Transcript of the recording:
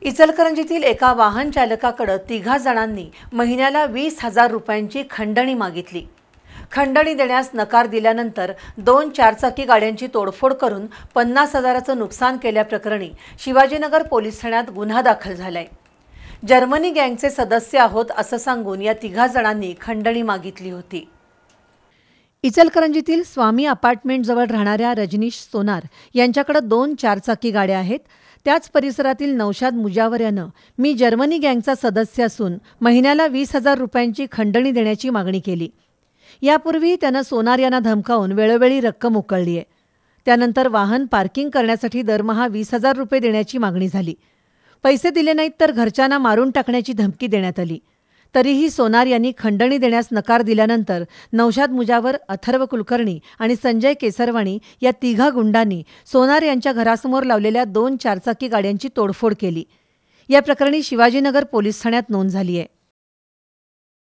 इचलकरंजीतील एका वाहन चालकाकडे तिघा जणांनी महिन्याला 20,000 रुपयांची खंडणी मागितली। खंडणी देण्यास नकार दिल्यानंतर 2 चारचाकी गाड्यांची तोडफोड करून 50,000चं नुकसान केल्याप्रकरणी शिवाजीनगर पोलीस ठाण्यात गुन्हा दाखल झालाय। जर्मनी गँगचे सदस्य आहोत असं सांगून या तिघा जणांनी खंडणी मागितली होती। इचलकरंजीतील स्वामी अपार्टमेंट जवळ राहणाऱ्या रजनीश सोनार यांच्याकडे 2 चारचाकी गाड्या आहेत। त्याच परिसरातील नौशाद मुजावर यानं मी जर्मनी गँगचा सदस्य असून महिन्याला 20,000 रुपयांची खंडणी देण्याची मागणी केली। यापूर्वी त्यानं सोनार यांना धमकावून वेळोवेळी रक्कम उकळली आहे। त्यानंतर वाहन पार्किंग करण्यासाठी दरमहा 20,000 रुपये देण्याची मागणी झाली। पैसे दिले नाहीत तर घरच्यांना मारून टाकण्याची धमकी देण्यात आली। तरीही सोनार यांनी खंडणी देण्यास नकार दिल्यानंतर नौशाद मुजावर, अथर्व कुलकर्णी आणि संजय केसरवाणी या तिघा गुंडांनी सोनार यांच्या घरासमोर लावलेल्या 2 चारचाकी गाड्यांची तोडफोड केली। या प्रकरणी शिवाजीनगर पोलीस ठाण्यात नोंद झाली आहे।